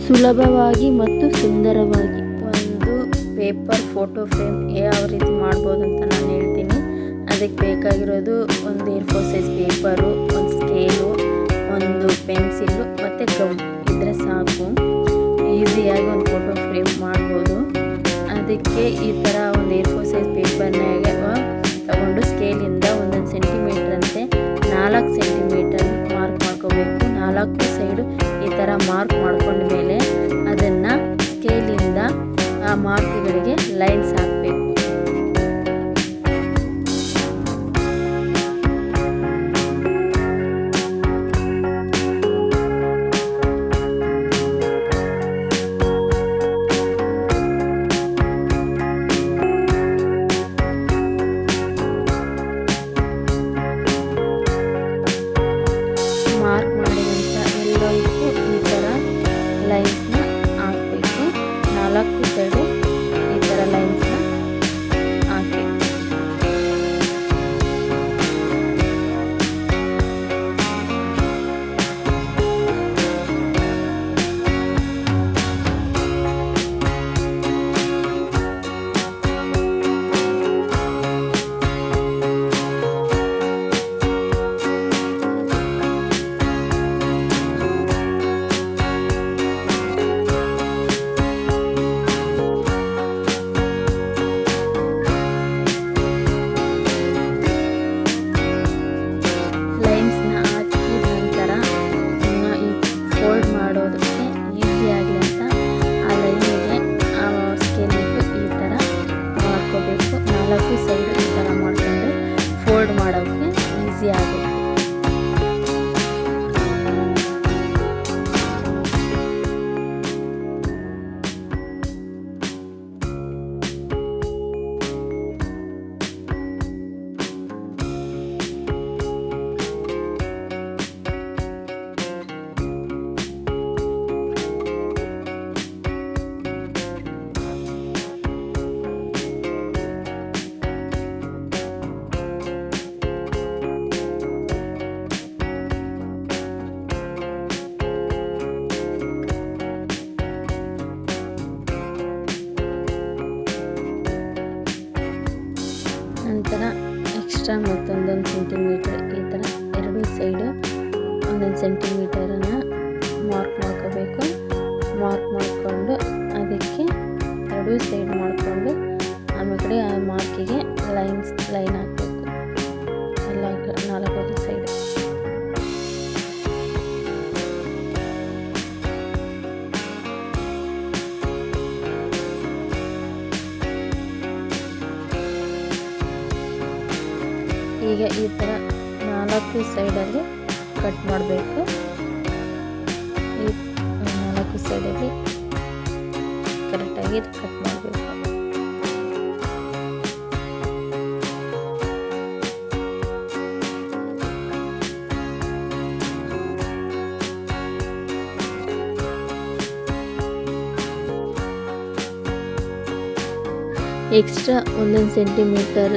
ಸುಲಭವಾಗಿ ಮತ್ತು ಸುಂದರವಾಗಿ ಒಂದು ಪೇಪರ್ ಫೋಟೋ ಫ್ರೇಮ್ ಯಾವ ರೀತಿ ಮಾಡ್ಬೋದು ಅಂತ ನಾನು ಹೇಳ್ತೀನಿ. ಅದಕ್ಕೆ ಬೇಕಾಗಿರೋದು ಒಂದು A4 ಸೈಜ್ ಪೇಪರು, ಒಂದು ಸ್ಕೇಲು, ಒಂದು ಪೆನ್ಸಿಲ್ಲು ಮತ್ತು ಗಮ್ ಇದ್ದರೆ ಸಾಕು. ಈಸಿಯಾಗಿ ಒಂದು ಫೋಟೋ ಫ್ರೇಮ್ ಮಾಡ್ಬೋದು. ಅದಕ್ಕೆ ಈ ಥರ ಒಂದು A4 ಸೈಜ್ ಪೇಪರ್ನಾಗ ತಗೊಂಡು ಸ್ಕೇಲಿಂದ 1 ಸೆಂಟಿಮೀಟರ್ ಅಂತೆ 4 ಸೆಂಟಿಮೀಟರ್ ಮಾರ್ಕ್ ಮಾಡ್ಕೋಬೇಕು. 4 ಸೈಡು ಈ ಥರ ಮಾರ್ಕ್ ಮಾಡ್ಕೊಂಡ ಮೇಲೆ ಅದನ್ನು ಸ್ಕೇಲಿಂದ ಆ ಮಾರ್ಕ್ಗಳಿಗೆ ಲೈನ್ಸ್ ಹಾಕಬೇಕು. ಮಾರ್ಕ್ ಮಾಡಿದಂಥ ಎಲ್ಲದಕ್ಕೂ ಈ ಥರ ಲೈನ್ಸ್ನ ಹಾಕಬೇಕು. 4 ಸೈಡು ಈ ಥರ ಲೈನ್ಸ್ನ ಹಾಕಬೇಕು. ಫೋಲ್ಡ್ ಮಾಡೋದಕ್ಕೆ ಈಸಿ ಆಗಲಿ ಅಂತ ಆ ಲೈನಿಗೆ ಆ ಸ್ಕೇಲಿಗೆ ಈ ಥರ ಮಾಡ್ಕೋಬೇಕು. 4 ಸೈಡ್ ಈ ಥರ ಮಾಡಿಕೊಂಡು ಫೋಲ್ಡ್ ಮಾಡೋಕ್ಕೆ ಈಸಿ ಆಗುತ್ತೆ. ನಂತರ ಎಕ್ಸ್ಟ್ರಾ ಮತ್ತೊಂದು ಸೆಂಟಿಮೀಟರ್ ಈ ಥರ 2 ಸೈಡು 1 ಸೆಂಟಿಮೀಟರನ್ನು ಮಾರ್ಕ್ ಮಾಡ್ಕೋಬೇಕು. ಮಾರ್ಕ್ ಮಾಡಿಕೊಂಡು ಅದಕ್ಕೆ 2 ಸೈಡ್ ಮಾಡಿಕೊಂಡು ಆಮೇಲೆ ಆ ಮಾರ್ಕಿಗೆ ಲೈನ್ ಹಾಕಬೇಕು ಎಲ್ಲ 4 ಸೈಡು. ಈಗ ಈ ಥರ 4 ಸೈಡಲ್ಲಿ ಕಟ್ ಮಾಡಬೇಕು. ಈ 4 ಸೈಡಲ್ಲಿ ಕರೆಕ್ಟಾಗಿ ಕಟ್ ಮಾಡಬೇಕು. ಎಕ್ಸ್ಟ್ರಾ 1 ಸೆಂಟಿಮೀಟರ್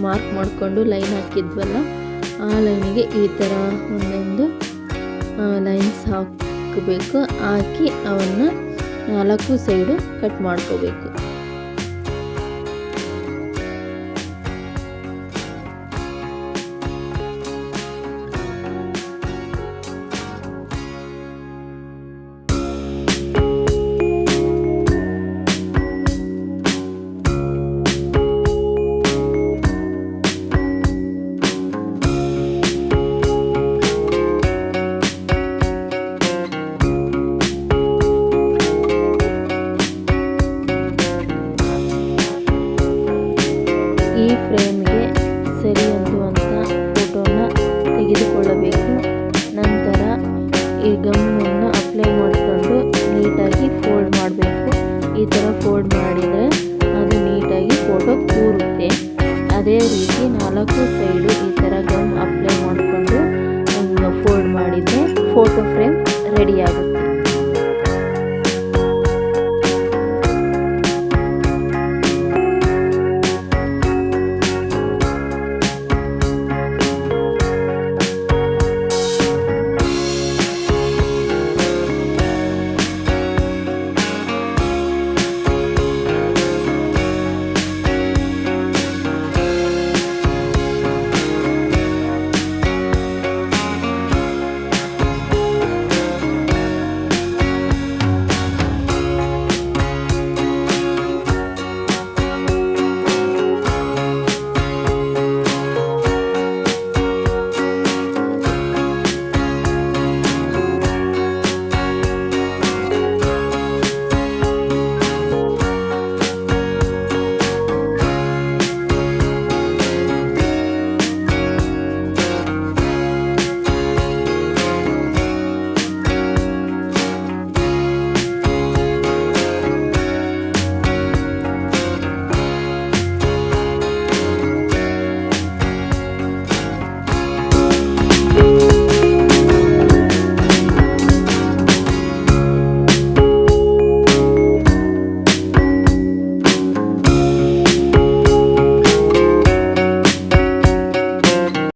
ಮಾರ್ಕ್ ಮಾಡಿಕೊಂಡು ಲೈನ್ ಹಾಕಿದ್ವಲ್ಲ ಆ ಲೈನಿಗೆ ಈ ಥರ ಒಂದೊಂದು ಲೈನ್ಸ್ ಹಾಕಬೇಕು. ಹಾಕಿ ಅವನ್ನು 4 ಸೈಡು ಕಟ್ ಮಾಡ್ಕೋಬೇಕು.